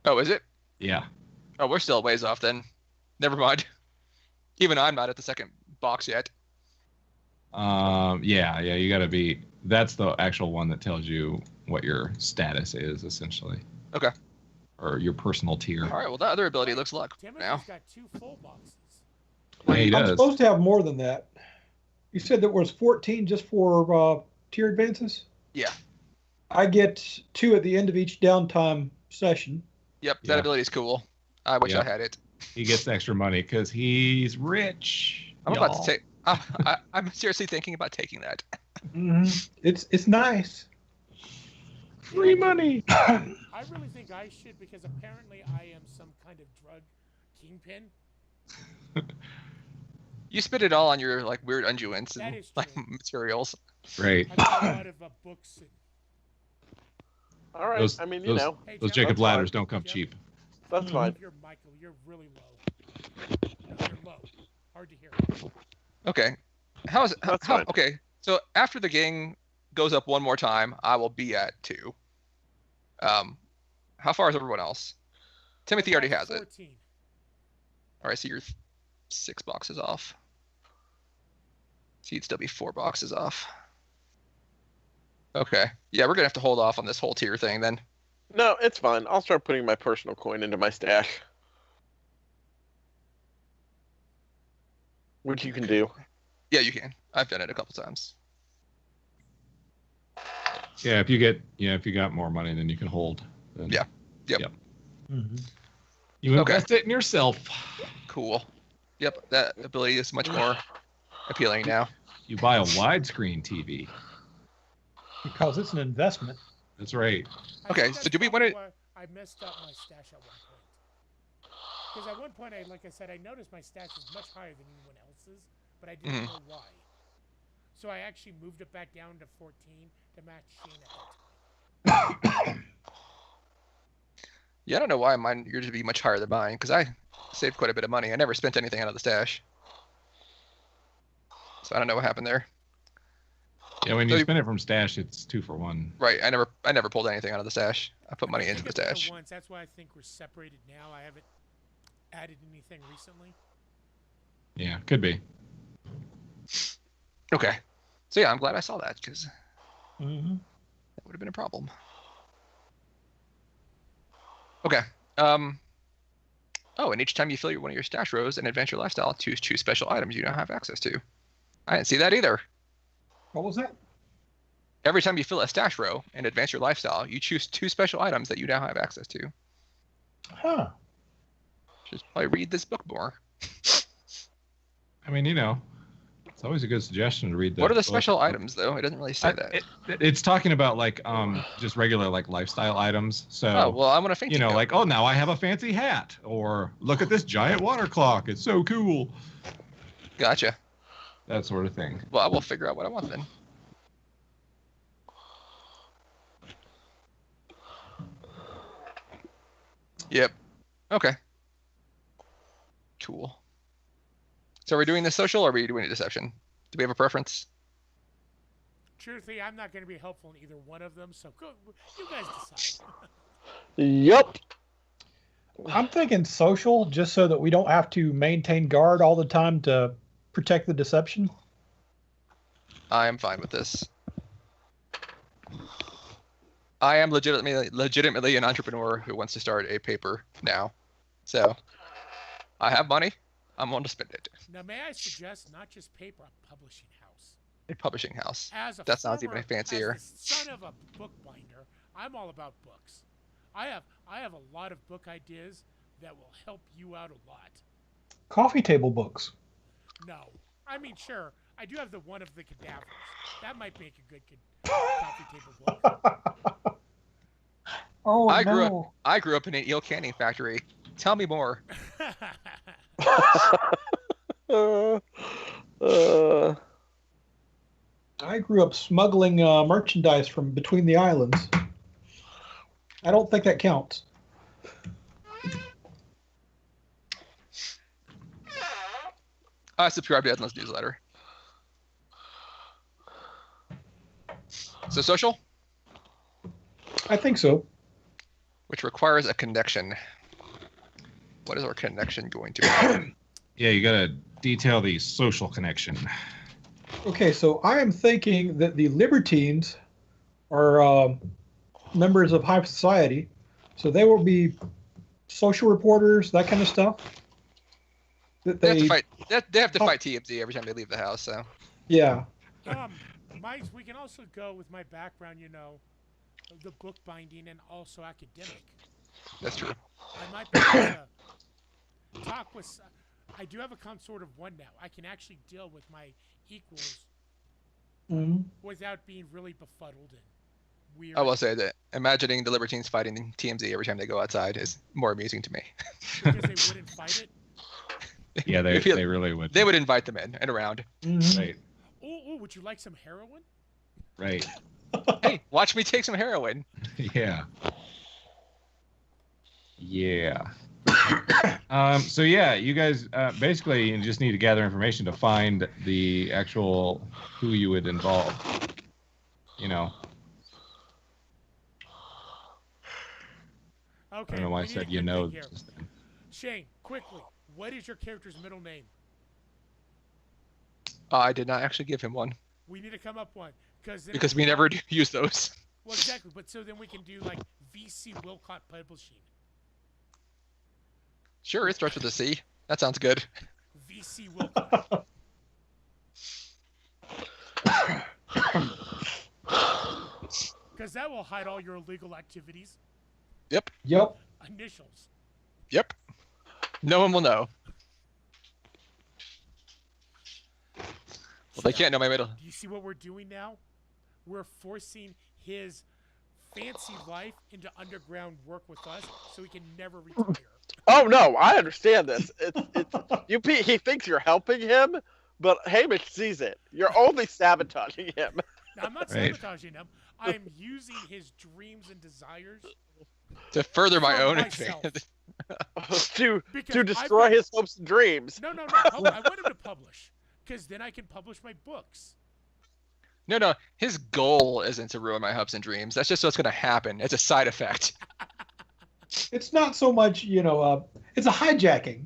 Oh, is it? Yeah. Oh, we're still a ways off then. Never mind. Even I'm not at the second box yet. Yeah, you got to be. That's the actual one that tells you what your status is, essentially. Okay. Or your personal tier. All right. Well, that other ability looks like Timothy's now. got 2 full boxes. Yeah, he I'm does. supposed to have more than that. You said there was 14 just for tier advances? Yeah. I get 2 at the end of each downtime session. Yep. Yeah. That ability is cool. I wish Yeah. I had it. He gets extra money because he's rich. I'm about y'all. to take. I'm seriously thinking about taking that. It's nice. Free money. I really think I should because apparently I am some kind of drug kingpin. You spit it all on your like weird unguents That and is like true. materials. Right. I've got a lot of books. And, All right. Those- I mean, those- you know. hey, Those Jim, Jacob That's fine. ladders don't come Jim. cheap. That's fine. You're Michael. You're really low. No, you're low. Hard to hear. Okay. How's That's how? fine. Okay. So after the gang goes up one more time, I will be at 2. How far is everyone else? Timothy already has it. 14. All right, so you're 6 boxes off. So you'd still be 4 boxes off. Okay. Yeah, we're gonna have to hold off on this whole tier thing then. No, it's fine. I'll start putting my personal coin into my stash. Which you can do. Yeah, you can. I've done it a couple times. Yeah, if you got more money than you can hold. Then Yeah. Yep. Mm-hmm. You Okay. invest it in yourself. Cool. Yep, that ability is much more appealing now. You buy a widescreen TV. Because it's an investment. That's right. Okay, so do we want to? I messed up my stash at one point. Because at one point, like I said, I noticed my stash was much higher than anyone else's, but I didn't know why. So I actually moved it back down to 14 to match Shane at that time. Yeah, I don't know why mine yours would be much higher than mine because I saved quite a bit of money. I never spent anything out of the stash, so I don't know what happened there. Yeah, when So you you- spend it from stash, it's 2 for 1. Right, I never pulled anything out of the stash. I put money I into the think I did it stash. once. That's why I think we're separated now. I haven't added anything recently. Yeah, could be. Okay, so yeah, I'm glad I saw that because Mm-hmm. that would have been a problem. Okay. Oh, and each time you fill one of your stash rows in Adventure Lifestyle, choose special items you don't have access to. I didn't see that either. What was that? Every time you fill a stash row in Advance Your Lifestyle, you choose 2 special items that you now have access to. Huh. Just probably read this book more. I mean, it's always a good suggestion to read. What are the book. special items, though? It doesn't really say that. It's talking about like just regular like lifestyle items. So Oh, well, I want to faint. like, oh, now I have a fancy hat, or look at this giant water clock. It's so cool. Gotcha. That sort of thing. Well, I will figure out what I want then. Yep. Okay. Cool. So are we doing the social or are we doing a deception? Do we have a preference? Truthfully, I'm not going to be helpful in either one of them, so go, you guys decide. Yup. I'm thinking social, just so that we don't have to maintain guard all the time to protect the deception. I am fine with this. I am legitimately an entrepreneur who wants to start a paper now. So I have money. I'm willing to spend it. Now, may I suggest not just paper, a publishing house? A publishing house. As a That sounds even fancier. As the son of a bookbinder, I'm all about books. I have a lot of book ideas that will help you out a lot. Coffee table books. No, I mean sure. I do have the one of the cadavers. That might make a good coffee table book. Oh, I grew up in an eel canning factory. Tell me more. I grew up smuggling merchandise from between the islands. I don't think that counts. I subscribe to Edna's newsletter. So social, I think so. which requires a connection. What is our connection going to be? Yeah, you gotta detail the social connection. Okay, so I am thinking that the Libertines are members of high society, so they will be social reporters, that kind of stuff. That They have to fight. They have to fight TMZ every time they leave the house. So Yeah. We can also go with my background, the bookbinding and also academic. that's true. I might be able to talk with. I do have a consort of one now. I can actually deal with my equals Mhm. without being really befuddled and weird. I will say that imagining the Libertines fighting TMZ every time they go outside is more amusing to me. Because they wouldn't fight it. Yeah, they If you- really would. They would invite them in and around. Mhm. Right, Oh, would you like some heroin? right. Hey, watch me take some heroin. Yeah. Yeah. So yeah, you guys basically you just need to gather information to find the actual who you would involve. You know, Okay. I don't know why I we need a said you good know. thing here. Just then. Shane, quickly, what is your character's middle name? I did not actually give him one We need to come up one because we never do use those. Well, exactly, but so then we can do like VC Wilcott Publishing. Sure, it starts with a C. That sounds good. VC Wilcott. Because that will hide all your illegal activities. Yep. Yep. Initials. Yep. No one will know. Well, they can't know my middle. Do you see what we're doing now? We're forcing his fancy life into underground work with us so he can never retire. Oh no, I understand this. He thinks you're helping him, but Hamish sees it. You're only sabotaging him. Now, I'm not Right. sabotaging him. I'm using his dreams and desires To further my for own myself. advantage. to Because destroy I've his hopes and dreams. No. I want him to publish. Because then I can publish my books. No. His goal isn't to ruin my hopes and dreams. That's just what's going to happen. It's a side effect. It's not so much, it's a hijacking.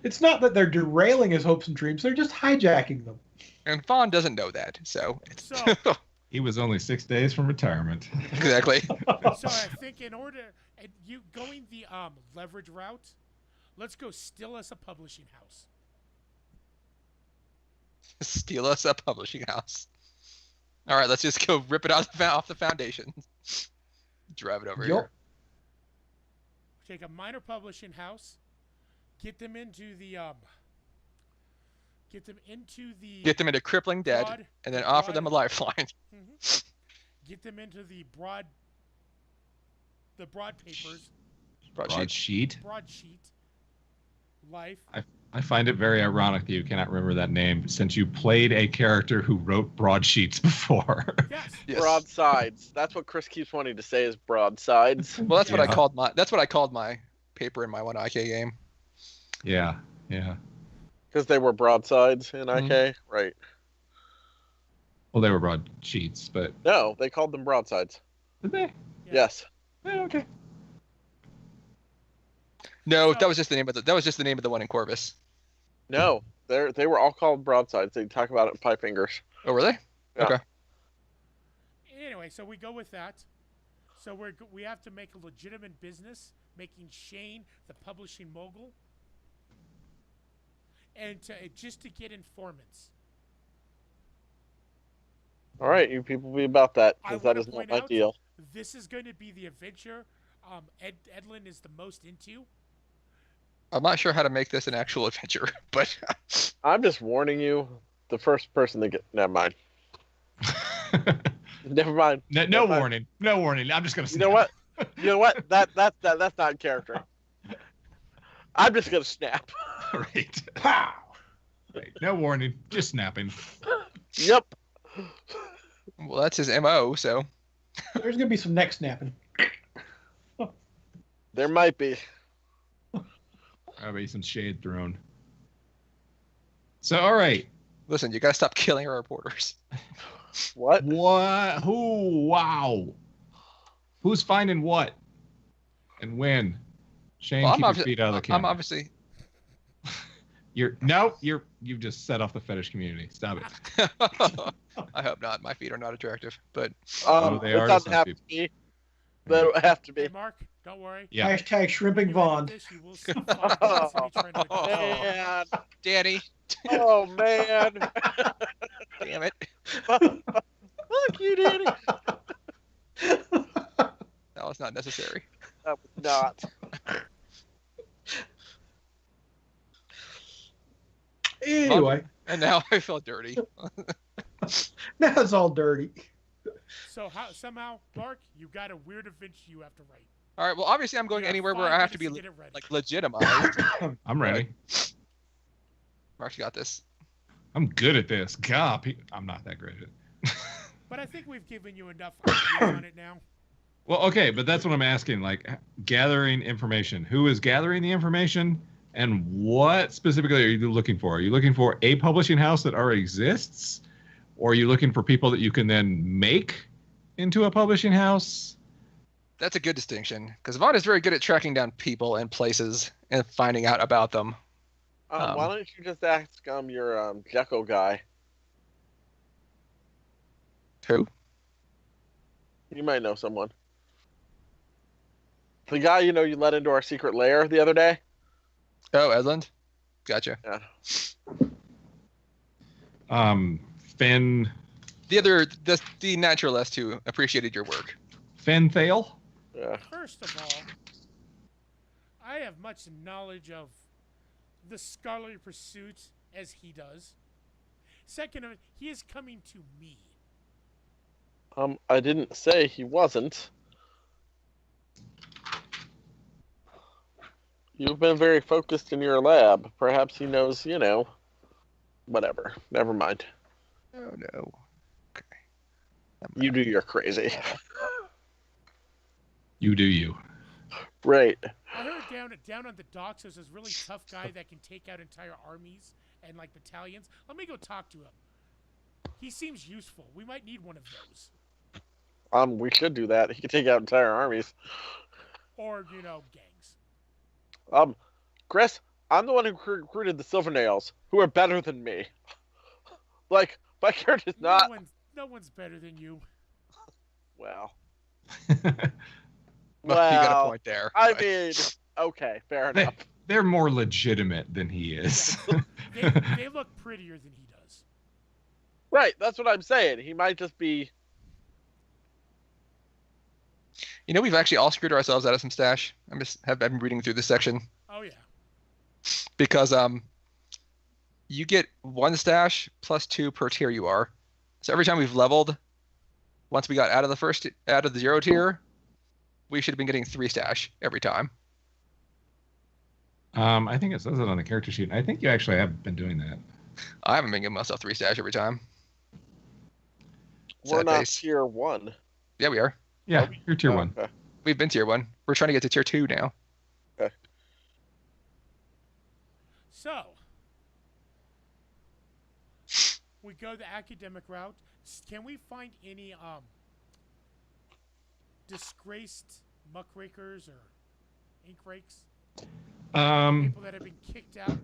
It's not that they're derailing his hopes and dreams; they're just hijacking them. And Fawn doesn't know that, so it's So, He was only 6 days from retirement. exactly. so I think in order, and you going the leverage route, let's go steal us a publishing house. Steal us a publishing house. All right, let's just go rip it off the foundation. Drive it over here. Take a minor publishing house, get them into the Get them into crippling debt, broad- and then offer them a broad- lifeline. Mhm. Get them into the broad papers, Broadsheet. broadsheet life. I find it very ironic that you cannot remember that name since you played a character who wrote broadsheets before. Yes. Yes. Broadsides. That's what Chris keeps wanting to say is broadsides. Well, that's what I Yeah. called my. That's what I called my paper in my one IK game. Yeah. Because they were broadsides in IK? Right. Well, they were broadsheets, but No, they called them broadsides. did they? Yeah. Yes. Okay. No, So- that was just the name of the one in Corvus. No, they were all called broadsides. They talk about it in Pipe Fingers. Oh, were they? Yeah. Okay. Anyway, so we go with that. So we have to make a legitimate business, making Shane the publishing mogul, and just to get informants. All right, you people be about that, I because that wanna is not point my out- deal. This is going to be the adventure Edlin is the most into. I'm not sure how to make this an actual adventure, but I'm just warning you. The first person to get. Never mind. Never mind. No Never mind. warning. No warning. I'm just gonna. You know what? You know what? That's not in character. I'm just gonna snap. Right. Pow! Right. No warning. Just snapping. Yep. well, that's his MO. So There's gonna be some neck snapping. There might be. There'll be some shade thrown. So, all right. listen, you gotta stop killing our reporters. What? What? Who? Wow. Who's finding what? And when? Shane, Well, keep your feet out of the camera. I'm obviously. You've just set off the fetish community. Stop it. I hope not. My feet are not attractive, but they It are to doesn't some have people. to be. That would have to Hey, be. Mark, don't worry. Yeah. Hashtag shrimping You Vaughn. edit this, you will see five minutes of me trying to Oh. Man. Danny, Oh man. damn it, Fuck you, Danny. that was not necessary. That was not. Anyway, And now I feel dirty. now it's all dirty. So somehow, Mark, you got a weird adventure you have to write. All right. Well, obviously, I'm going You got anywhere 5 where I have to be minutes get it ready. like legitimized. I'm ready. Mark's got this. I'm good at this. God, I'm not that great at it. But I think we've given you enough ideas on it now. Well, okay, but that's what I'm asking. Like, gathering information. Who is gathering the information, and what specifically are you looking for? Are you looking for a publishing house that already exists, or are you looking for people that you can then make into a publishing house? That's a good distinction because Vaughn is very good at tracking down people and places and finding out about them. Why don't you just ask your Gecko guy? Who? You might know someone. The guy you let into our secret lair the other day. Oh, Edland. Gotcha. Yeah. Finn. The naturalist who appreciated your work. Finn Thale? Yeah. First of all, I have much knowledge of the scholarly pursuit as he does. Second of it, he is coming to me. I didn't say he wasn't. You've been very focused in your lab. Perhaps he knows, whatever. Never mind. Oh no. Okay. You do your crazy. You do you. Right. I heard down on the docks there's this really tough guy that can take out entire armies and like battalions. Let me go talk to him. He seems useful. We might need one of those. We should do that. He could take out entire armies. Or, gangs. Chris, I'm the one who recruited the Silvernails, who are better than me. Like, my character's not. No one's better than you. Well. Well, you got a point there. I mean, okay, fair enough. They're more legitimate than he is. They look prettier than he does. Right, that's what I'm saying. He might just be. We've actually all screwed ourselves out of some stash. I've been reading through this section. Oh, yeah. Because you get 1 stash plus 2 per tier you are. So every time we've leveled, once we got out of the 0 tier, we should have been getting 3 stash every time. I think it says it on the character sheet. I think you actually have been doing that. I haven't been giving myself 3 stash every time. We're not tier 1. Yeah, we are. Yeah, you're tier 1. Okay. We've been tier 1. We're trying to get to tier 2 now. Okay. So, we go the academic route. Can we find any disgraced muckrakers or ink rakes? People that have been kicked out?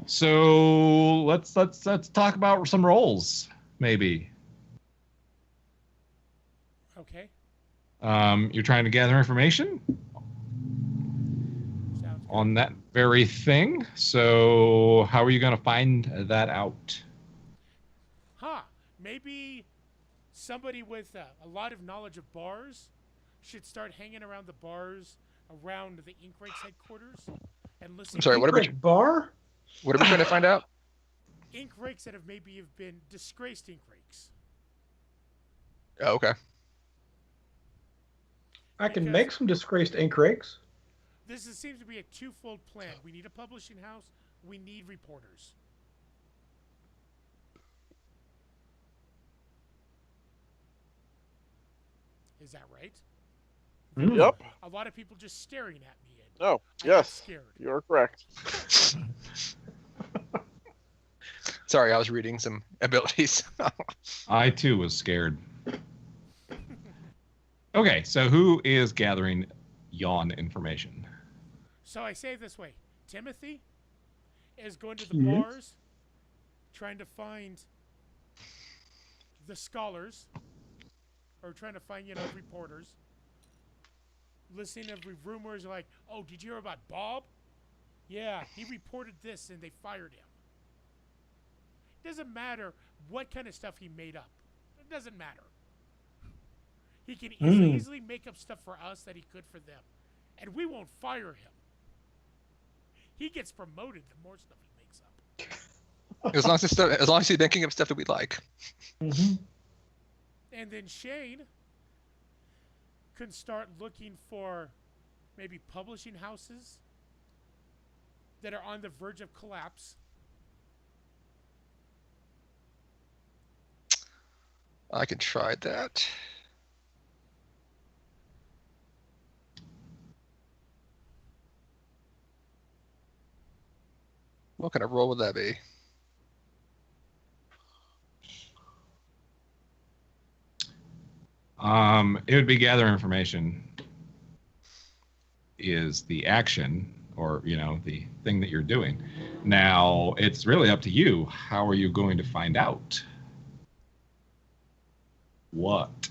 So let's talk about some roles, maybe. Okay. You're trying to gather information on that very thing. So how are you going to find that out? Maybe somebody with a lot of knowledge of bars should start hanging around the bars around the Ink Rakes headquarters and listen. I'm sorry, what are we trying to find out? Ink Rakes that have been disgraced Ink Rakes. Oh, okay. I can make some disgraced ink rakes. Seems to be a twofold plan. We need a publishing house. We need reporters. Is that right? Yep. A lot of people just staring at me. Oh, I yes. Scared. You're correct. Sorry, I was reading some abilities. I too was scared. Okay, so who is gathering yawn information? So I say it this way. Timothy is going to the bars, trying to find the scholars, or trying to find, reporters. Listening to rumors like, oh, did you hear about Bob? Yeah, he reported this and they fired him. It doesn't matter what kind of stuff he made up. It doesn't matter. He can easily make up stuff for us that he could for them. And we won't fire him. He gets promoted the more stuff he makes up. As long as he's making up stuff that we like. Mm-hmm. And then Shane can start looking for maybe publishing houses that are on the verge of collapse. I can try that. What kind of role would that be? It would be gather information is the action or, the thing that you're doing. Now, it's really up to you. How are you going to find out? What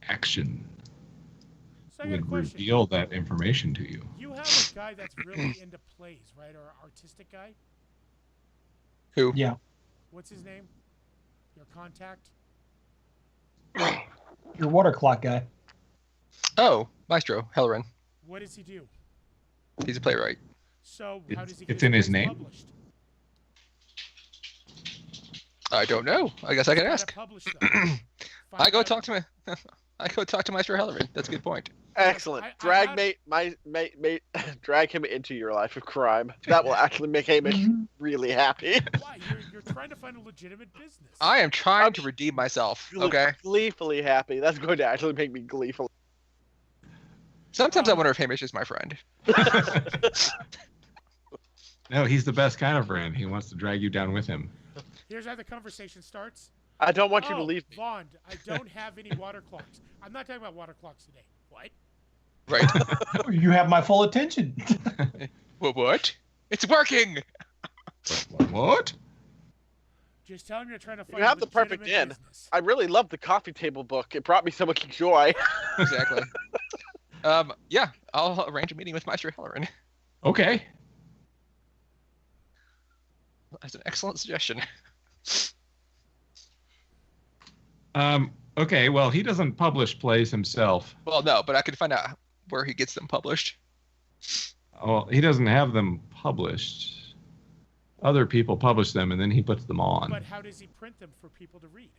action So I got a would question. reveal that information to you? You have a guy that's really into plays, right? Or an artistic guy? Who? Yeah. What's his name? Your contact? Your water clock guy. Oh, Maestro Hellerin. What does he do? He's a playwright. So how does he It's get in his plays name. published? I don't know. I guess I can Gotta ask. publish them. I go Find out- talk to him. I go talk to Maestro Hellerin. That's a good point. Excellent. I Drag had- mate, drag him into your life of crime. That will actually make Hamish really happy. Why? You're trying to find a legitimate business. I am trying to redeem myself. Okay. Gleefully happy. That's going to actually make me gleeful. Sometimes I wonder if Hamish is my friend. No, he's the best kind of friend. He wants to drag you down with him. Here's how the conversation starts. I don't want you to Oh, leave me. Vaughn, I don't have any water clocks. I'm not talking about water clocks today. What? Right. You have my full attention. What? It's working. What? Just tell him you're trying to find You have a the perfect legitimate in. business. I really love the coffee table book. It brought me so much joy. Exactly. Yeah, I'll arrange a meeting with Maestro Hellerin. Okay. That's an excellent suggestion. Okay, well, he doesn't publish plays himself. Well, no, but I could find out where he gets them published. Well, he doesn't have them published. Other people publish them, and then he puts them on. But how does he print them for people to read?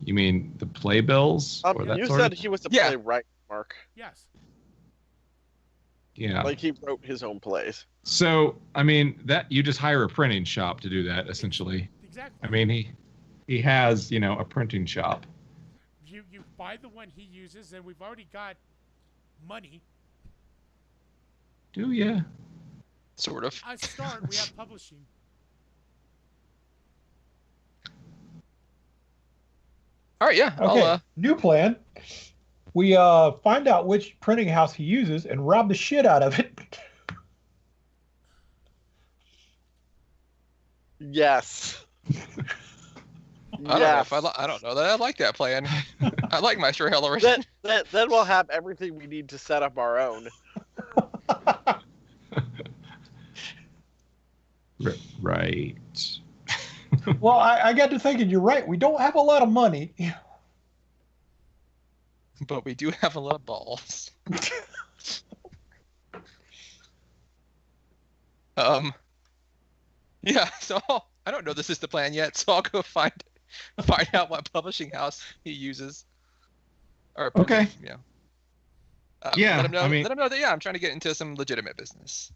You mean the playbills? Or that You sort said of? he was a Yeah. playwright, Mark. Yes. Yeah. Like he wrote his own plays. So, I mean, that you just hire a printing shop to do that, essentially. Exactly. I mean, he has, a printing shop. You buy the one he uses, and we've already got money. Do ya? Sort of. A start. We have publishing. All right, yeah. Okay, I'll, new plan. We find out which printing house he uses and rob the shit out of it. Yes. I don't know if I don't know that I like that plan. I like Maestro Hellerin. Then we'll have everything we need to set up our own. Right. Well, I got to thinking, you're right. We don't have a lot of money. But we do have a lot of balls. Yeah, so I don't know this is the plan yet, so I'll go find out what publishing house he uses. Or Okay. Yeah. Yeah, Let him know, I mean- let him know that I'm trying to get into some legitimate business.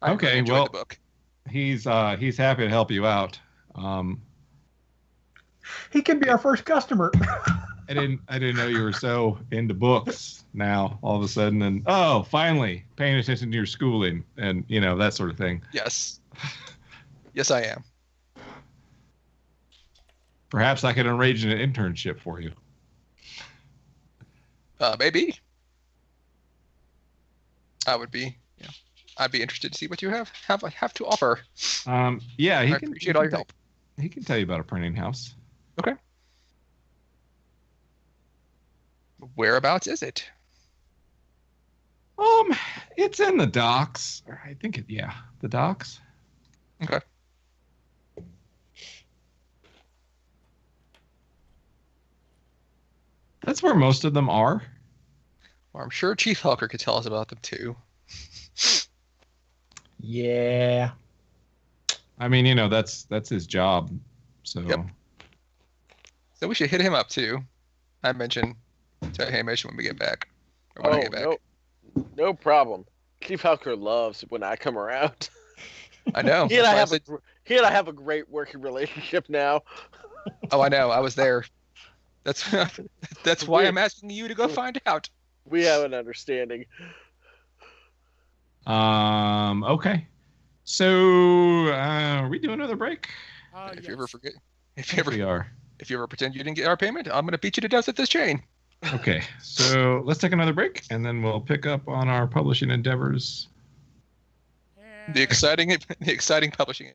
I Okay, really enjoyed well- the book. He's happy to help you out. He can be our first customer. I didn't know you were so into books now all of a sudden, and finally paying attention to your schooling and that sort of thing. Yes. Yes, I am. Perhaps I could arrange an internship for you. Maybe. I'd be interested to see what you have to offer. Yeah, I appreciate all your help. He can tell you about a printing house. Okay. Whereabouts is it? It's in the docks. I think the docks. Okay. That's where most of them are. Well, I'm sure Chief Helker could tell us about them too. Yeah. I mean, that's his job. So Yep. So we should hit him up too. I mentioned to Hamish when we get back. Or when I get back. no problem. Chief Helker loves when I come around. I know. He and I That's why have said- a great working relationship now. Oh, I know. I was there. That's why I'm asking you to go find out. We have an understanding. Okay. So, are we doing another break? If Yes. you ever forget, If we are. if you ever pretend you didn't get our payment, I'm gonna beat you to death at this chain. Okay. So let's take another break, and then we'll pick up on our publishing endeavors. And The exciting publishing.